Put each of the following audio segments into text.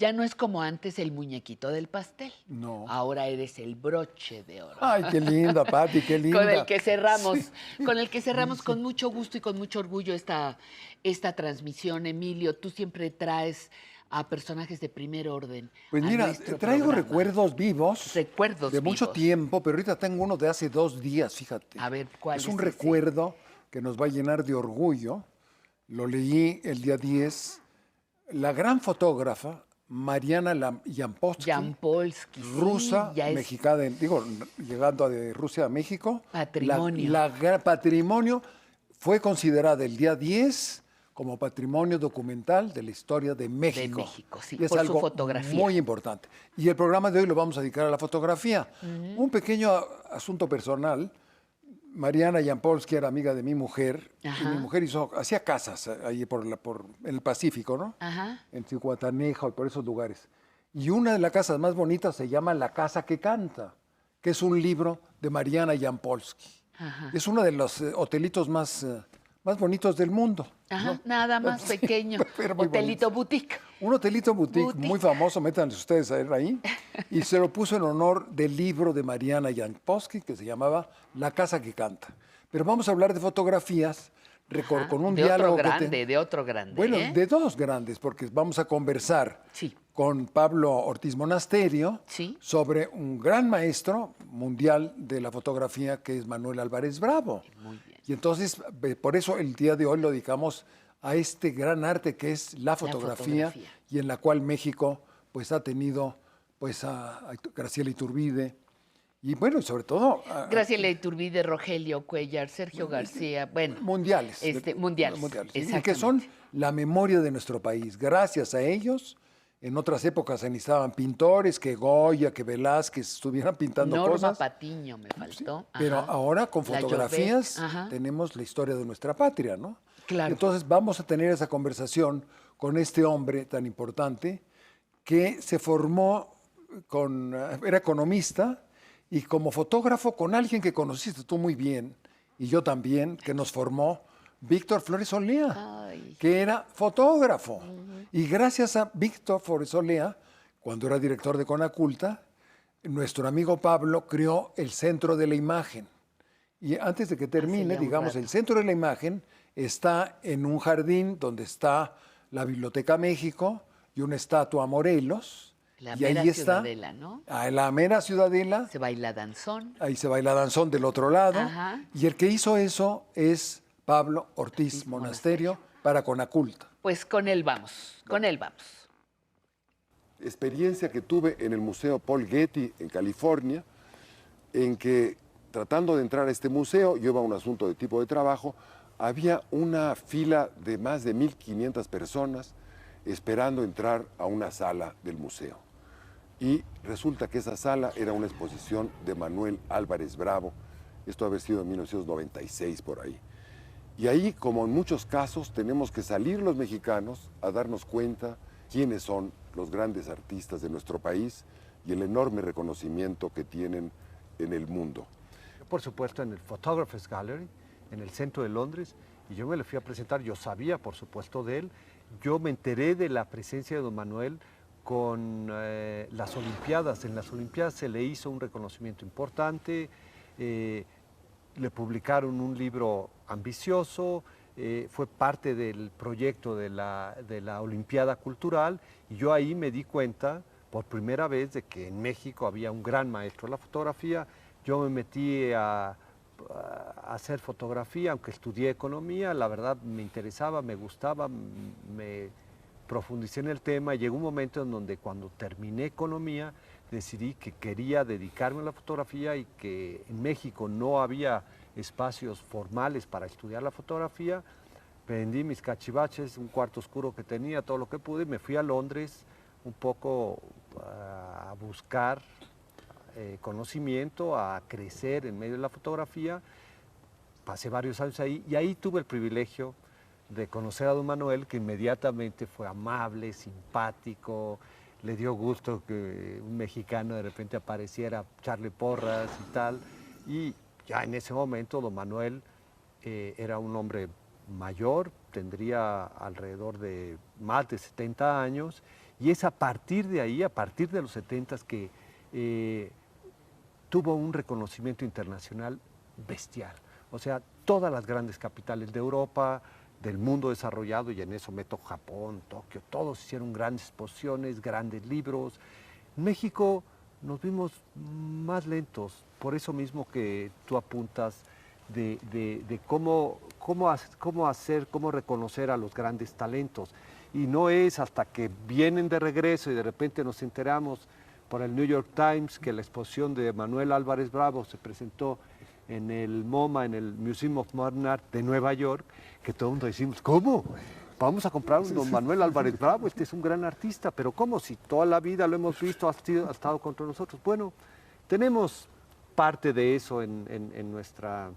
Ya no es como antes el muñequito del pastel. No. Ahora eres el broche de oro. Ay, qué linda, Pati, qué linda. Con el que cerramos, Sí. con el que cerramos Sí. con mucho gusto y con mucho orgullo esta transmisión, Emilio. Tú siempre traes a personajes de primer orden Pues a mira, nuestro traigo programa. recuerdos vivos Recuerdos de mucho vivos. tiempo, pero ahorita tengo uno de hace 2 días, fíjate. A ver, ¿cuál Es es un ese? recuerdo que nos va a llenar de orgullo. Lo leí el día 10. La gran fotógrafa Mariana Yampolsky, Jampolsky, sí, rusa, ya es mexicana, digo, llegando de Rusia a México. patrimonio. Patrimonio fue considerada el día 10 como patrimonio documental de la historia de México. De México, sí, Y es por su algo fotografía. muy importante. Y el programa de hoy lo vamos a dedicar a la fotografía. Un pequeño asunto personal. Mariana Yampolsky era amiga de mi mujer, y mi mujer hacía casas ahí por el Pacífico, ¿no? Ajá. En Zihuatanejo y por esos lugares. Y una de las casas más bonitas se llama La Casa que Canta, que es un libro de Mariana Yampolsky. Es uno de los hotelitos más bonitos del mundo. Ajá, ¿no? nada más pequeño. Pero muy Hotelito bonito. boutique. Un hotelito boutique, Boutique. muy famoso, métanse ustedes a ver ahí. Y se lo puso en honor del libro de Mariana Yampolsky que se llamaba La Casa que Canta. Pero vamos a hablar de fotografías Ajá, con un de diálogo otro que grande, de otro grande. Bueno, ¿eh? de dos grandes, porque vamos a conversar Sí. con Pablo Ortiz Monasterio Sí. sobre un gran maestro mundial de la fotografía que es Manuel Álvarez Bravo. Muy bien. Y entonces, por eso el día de hoy lo dedicamos a este gran arte que es la fotografía, y en la cual México pues ha tenido pues a Graciela Iturbide y bueno, y sobre todo Graciela Iturbide, Rogelio Cuellar, Sergio García, bueno. mundiales. Mundiales, Y que son exactamente. la memoria de nuestro país. Gracias a ellos, en otras épocas se necesitaban pintores, que Goya, que Velázquez estuvieran pintando Norma cosas. Patiño me faltó. Pero Ajá. ahora con La fotografías Llobet, ajá. tenemos la historia de nuestra patria, ¿no? Claro. Entonces vamos a tener esa conversación con este hombre tan importante que se formó era economista y como fotógrafo con alguien que conociste tú muy bien y yo también, que nos formó, Víctor Flores Olea, Ay. que era fotógrafo. Y gracias a Víctor Flores Olea, cuando era director de Conaculta, nuestro amigo Pablo creó el Centro de la Imagen. Y antes de que termine, ya un digamos, rato. el Centro de la Imagen está en un jardín donde está la Biblioteca México y una estatua a Morelos. La y mera ahí está, ciudadela, ¿no? La mera ciudadela. Se baila danzón. Ahí se baila danzón del otro lado. Ajá. Y el que hizo eso es Pablo Ortiz Monasterio para Conaculta. Pues con él vamos, con él vamos. Experiencia que tuve en el Museo Paul Getty en California, en que tratando de entrar a este museo, yo iba a un asunto de tipo de trabajo, había una fila de más de 1.500 personas esperando entrar a una sala del museo. Y resulta que esa sala era una exposición de Manuel Álvarez Bravo, esto había sido en 1996 por ahí. Y ahí, como en muchos casos, tenemos que salir los mexicanos a darnos cuenta quiénes son los grandes artistas de nuestro país y el enorme reconocimiento que tienen en el mundo. Por supuesto, en el Photographers Gallery, en el centro de Londres, y yo me le fui a presentar. Yo sabía, por supuesto, de él. Yo me enteré de la presencia de don Manuel con las Olimpiadas. En las Olimpiadas se le hizo un reconocimiento importante, le publicaron un libro ambicioso, fue parte del proyecto de la Olimpiada Cultural, y yo ahí me di cuenta por primera vez de que en México había un gran maestro de la fotografía. Yo me metí a hacer fotografía, aunque estudié economía, la verdad me interesaba, me gustaba, me profundicé en el tema. Llegó un momento en donde cuando terminé economía decidí que quería dedicarme a la fotografía y que en México no había espacios formales para estudiar la fotografía. Vendí mis cachivaches, un cuarto oscuro que tenía, todo lo que pude, y me fui a Londres un poco a buscar conocimiento, a crecer en medio de la fotografía. Pasé varios años ahí y ahí tuve el privilegio de conocer a don Manuel, que inmediatamente fue amable, simpático, le dio gusto que un mexicano de repente apareciera a echarle porras y tal. Y ya en ese momento don Manuel era un hombre mayor, tendría alrededor de más de 70 años, Y es a partir de ahí, a partir de los 70s, que tuvo un reconocimiento internacional bestial. O sea, todas las grandes capitales de Europa, del mundo desarrollado, y en eso meto Japón, Tokio, todos hicieron grandes exposiciones, grandes libros. En México nos vimos más lentos, por eso mismo que tú apuntas de cómo reconocer a los grandes talentos. Y no es hasta que vienen de regreso y de repente nos enteramos por el New York Times que la exposición de Manuel Álvarez Bravo se presentó en el MoMA, en el Museum of Modern Art de Nueva York, que todo el mundo decimos, ¿cómo? Vamos a comprar un don Manuel Álvarez Bravo, este es un gran artista, pero ¿cómo? Si toda la vida lo hemos visto, ha estado contra nosotros. Bueno, tenemos parte de eso en nuestra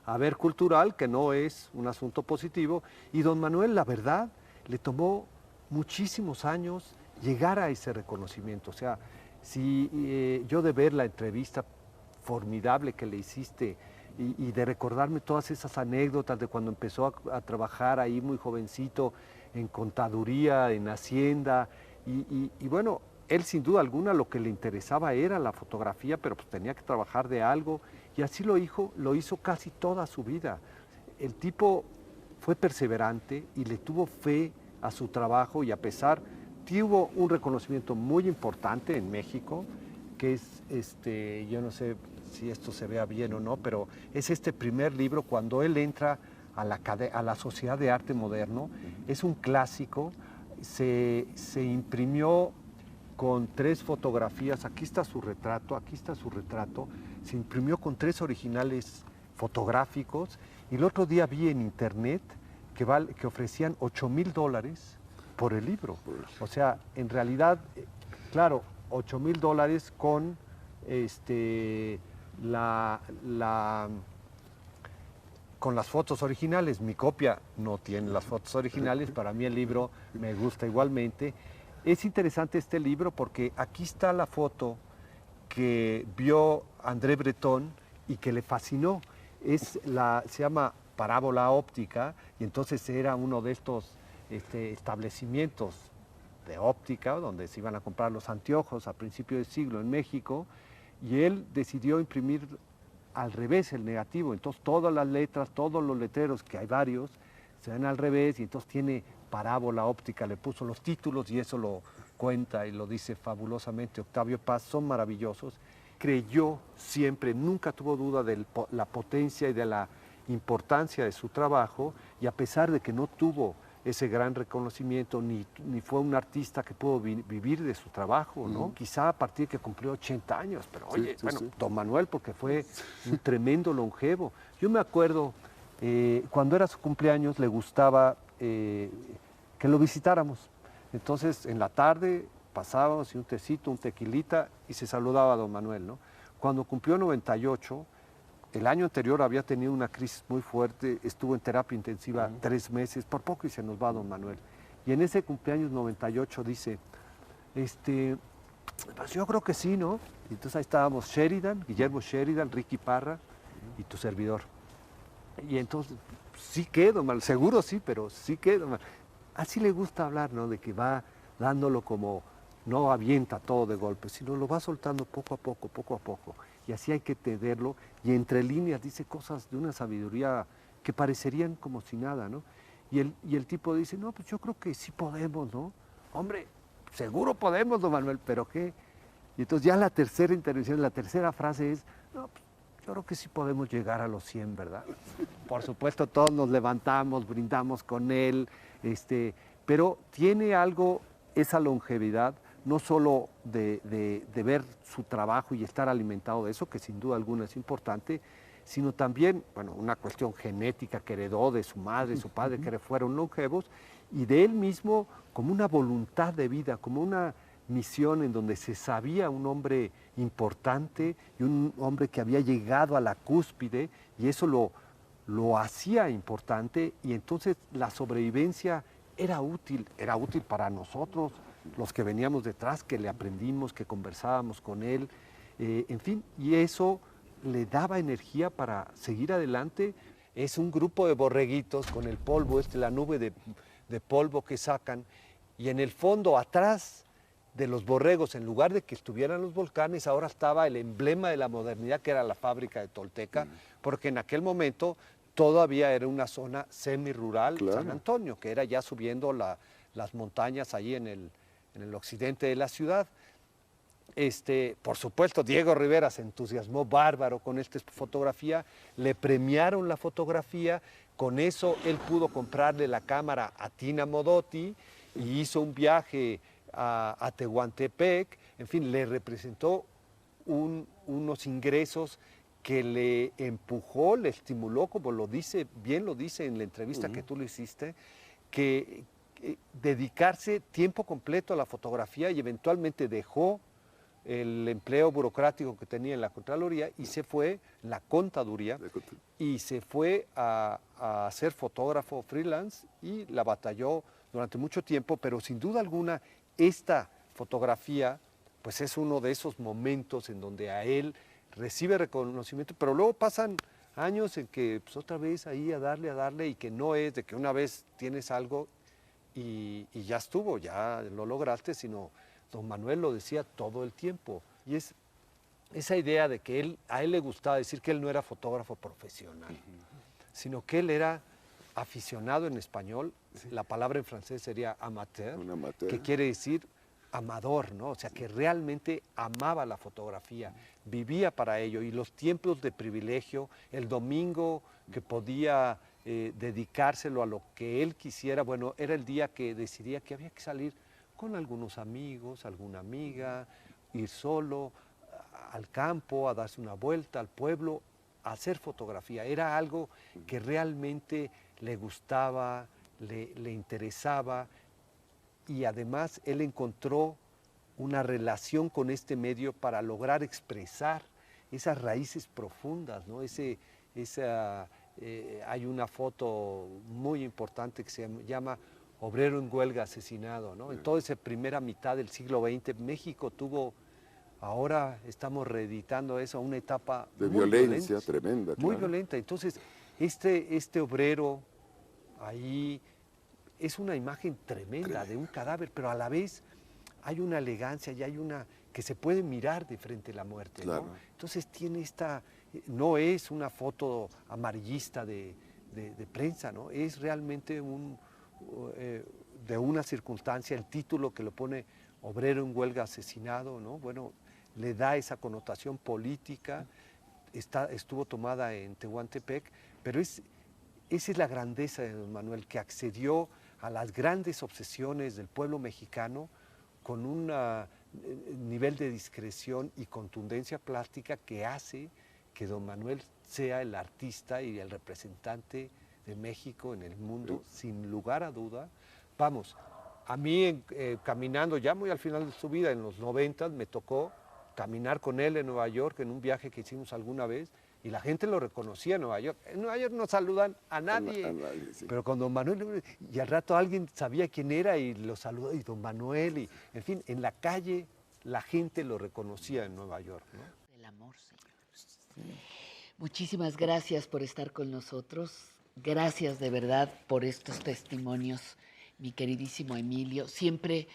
haber cultural, que no es un asunto positivo, y don Manuel, la verdad, le tomó muchísimos años llegar a ese reconocimiento. O sea, si yo de ver la entrevista formidable que le hiciste y de recordarme todas esas anécdotas de cuando empezó a trabajar ahí muy jovencito en contaduría, en hacienda, y bueno, él sin duda alguna lo que le interesaba era la fotografía, pero pues tenía que trabajar de algo, y así lo hizo casi toda su vida. El tipo fue perseverante y le tuvo fe a su trabajo, y a pesar, tuvo un reconocimiento muy importante en México, que es, yo no sé si esto se vea bien o no, pero es este primer libro cuando él entra a la Sociedad de Arte Moderno. Es un clásico, se imprimió con 3 fotografías, aquí está su retrato, se imprimió con 3 originales fotográficos, y el otro día vi en internet que ofrecían $8,000 por el libro. O sea, en realidad, claro, $8,000 con con las fotos originales. Mi copia no tiene las fotos originales, para mí el libro me gusta igualmente. Es interesante este libro porque aquí está la foto que vio André Breton y que le fascinó. Se llama Parábola Óptica, y entonces era uno de estos establecimientos de óptica donde se iban a comprar los anteojos a principios del siglo en México, y él decidió imprimir al revés el negativo. Entonces todas las letras, todos los letreros, que hay varios, se ven al revés, y entonces tiene Parábola Óptica, le puso los títulos, y eso lo cuenta y lo dice fabulosamente Octavio Paz, son maravillosos. Creyó siempre, nunca tuvo duda de la potencia y de la importancia de su trabajo, y a pesar de que no tuvo ese gran reconocimiento, ni fue un artista que pudo vivir de su trabajo, ¿no? Quizá a partir de que cumplió 80 años, pero oye, don Manuel, porque fue un tremendo longevo. Yo me acuerdo, cuando era su cumpleaños, le gustaba que lo visitáramos. Entonces, en la tarde pasábamos, y un tecito, un tequilita, y se saludaba a don Manuel, ¿no? Cuando cumplió 98, el año anterior había tenido una crisis muy fuerte, estuvo en terapia intensiva 3 meses, por poco y se nos va don Manuel. Y en ese cumpleaños 98 dice, pues yo creo que sí, ¿no? Y entonces ahí estábamos Guillermo Sheridan, Ricky Parra y tu servidor. Y entonces, sí que, don Manuel, seguro sí, pero sí que, don Manuel. Así le gusta hablar, ¿no? De que va dándolo como, no avienta todo de golpe, sino lo va soltando poco a poco, poco a poco. Y así hay que tenerlo, y entre líneas dice cosas de una sabiduría que parecerían como si nada, ¿no? Y el tipo dice, no, pues yo creo que sí podemos, ¿no? Hombre, seguro podemos, don Manuel, ¿pero qué? Y entonces ya la tercera intervención, la tercera frase es, no, pues yo creo que sí podemos llegar a los 100, ¿verdad? Por supuesto, todos nos levantamos, brindamos con él, pero tiene algo, esa longevidad, no solo de ver su trabajo y estar alimentado de eso, que sin duda alguna es importante, sino también, bueno, una cuestión genética que heredó de su madre, su padre, que fueron longevos, y de él mismo como una voluntad de vida, como una misión en donde se sabía un hombre importante y un hombre que había llegado a la cúspide, y eso lo hacía importante, y entonces la sobrevivencia era útil para nosotros, los que veníamos detrás, que le aprendimos, que conversábamos con él, en fin, y eso le daba energía para seguir adelante. Es un grupo de borreguitos con el polvo, la nube de polvo que sacan, Y en el fondo, atrás de los borregos, en lugar de que estuvieran los volcanes, ahora estaba el emblema de la modernidad, que era la fábrica de Tolteca, porque en aquel momento todavía era una zona semi-rural, Claro. San Antonio, que era ya subiendo las montañas allí en el occidente de la ciudad. Por supuesto, Diego Rivera se entusiasmó bárbaro con esta fotografía, le premiaron la fotografía, con eso él pudo comprarle la cámara a Tina Modotti y hizo un viaje a Tehuantepec, en fin, le representó unos ingresos que le empujó, le estimuló, como bien lo dice en la entrevista que tú le hiciste, que dedicarse tiempo completo a la fotografía y eventualmente dejó el empleo burocrático que tenía en la Contraloría y se fue, la contaduría, y se fue a ser fotógrafo freelance y la batalló durante mucho tiempo, pero sin duda alguna esta fotografía pues es uno de esos momentos en donde a él recibe reconocimiento, pero luego pasan años en que pues, otra vez ahí a darle y que no es de que una vez tienes algo y ya estuvo, ya lo lograste, sino don Manuel lo decía todo el tiempo. Y es esa idea de que a él le gustaba decir que él no era fotógrafo profesional, sino que él era aficionado en español, la palabra en francés sería amateur, Un amateur. que quiere decir amador, ¿no? O sea, que realmente amaba la fotografía, vivía para ello, y los tiempos de privilegio, el domingo que podía dedicárselo a lo que él quisiera, bueno, era el día que decidía que había que salir con algunos amigos, alguna amiga, ir solo al campo, a darse una vuelta al pueblo, a hacer fotografía. Era algo que realmente le gustaba, le interesaba, y además él encontró una relación con este medio para lograr expresar esas raíces profundas, ¿no? Hay una foto muy importante que se llama Obrero en huelga asesinado, ¿no? En toda esa primera mitad del siglo XX, México tuvo, ahora estamos reeditando eso, una etapa De muy violencia violenta, tremenda. muy claro. violenta. Entonces, este obrero ahí es una imagen tremenda de un cadáver, pero a la vez hay una elegancia y hay una que se puede mirar de frente a la muerte, ¿no? Claro. Entonces tiene no es una foto amarillista de prensa, ¿no? Es realmente de una circunstancia, el título que lo pone Obrero en huelga asesinado, ¿no? Bueno, le da esa connotación política, estuvo tomada en Tehuantepec, pero esa es la grandeza de don Manuel, que accedió a las grandes obsesiones del pueblo mexicano con un nivel de discreción y contundencia plástica que hace que don Manuel sea el artista y el representante de México en el mundo, sin lugar a duda. Vamos, a mí caminando, ya muy al final de su vida, en los 90, me tocó caminar con él en Nueva York en un viaje que hicimos alguna vez, y la gente lo reconocía en Nueva York. En Nueva York no saludan a nadie, A nadie, sí. pero con don Manuel, y al rato alguien sabía quién era y lo saludó, y don Manuel, y en fin, en la calle la gente lo reconocía en Nueva York, ¿no? Del amor, señor. Muchísimas gracias por estar con nosotros. Gracias de verdad por estos testimonios, mi queridísimo Emilio. Siempre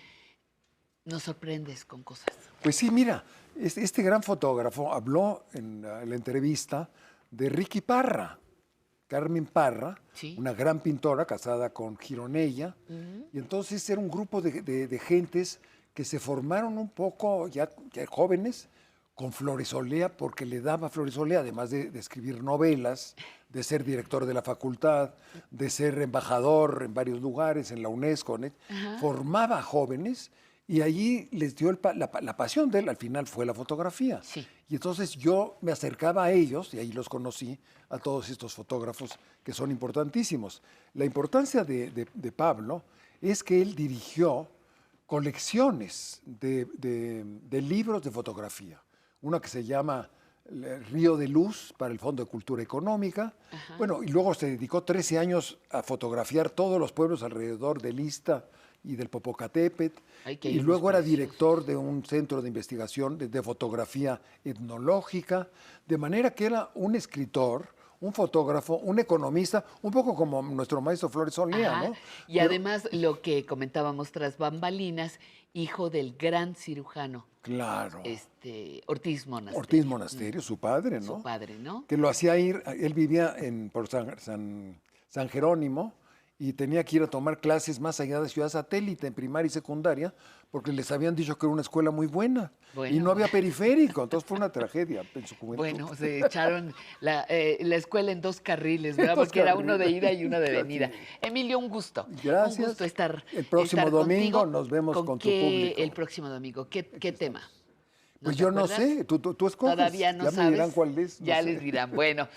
nos sorprendes con cosas. Pues sí, mira, este gran fotógrafo habló en la entrevista de Ricky Parra, Carmen Parra, Sí. una gran pintora casada con Gironella, y entonces era un grupo de gentes que se formaron un poco, ya jóvenes, con Floresolea, porque le daba Floresolea, además de escribir novelas, de ser director de la facultad, de ser embajador en varios lugares, en la UNESCO, formaba jóvenes, y allí les dio la pasión de él, al final fue la fotografía. Sí. Y entonces yo me acercaba a ellos, y ahí los conocí, a todos estos fotógrafos que son importantísimos. La importancia de Pablo es que él dirigió colecciones de libros de fotografía. Una que se llama Río de Luz para el Fondo de Cultura Económica. Bueno, y luego se dedicó 13 años a fotografiar todos los pueblos alrededor del Ixta y del Popocatépetl. Ay, qué Y luego era ilustración. director de un centro de investigación de fotografía etnológica. De manera que era un escritor, un fotógrafo, un economista, un poco como nuestro maestro Flores Olea, Ajá. ¿no? Y además, lo que comentábamos tras bambalinas, hijo del gran cirujano Claro. Ortiz Monasterio. Ortiz Monasterio, su padre, ¿no? Su padre, ¿no? Que lo hacía ir, él vivía por San Jerónimo y tenía que ir a tomar clases más allá de Ciudad Satélite, en primaria y secundaria, porque les habían dicho que era una escuela muy buena. Bueno. Y no había periférico, entonces fue una tragedia en su juventud. Bueno, se echaron la escuela en 2 carriles, ¿verdad? Dos Porque era uno de carriles. ida y uno de Así venida. es. Emilio, un gusto. Gracias. Un gusto estar El próximo estar domingo contigo. nos vemos con tu qué, público. El próximo domingo, ¿qué tema? Pues te yo no acuerdas? sé, tú escoges. Todavía no ya sabes. me dirán cuál es. no Ya sé. les dirán. Bueno,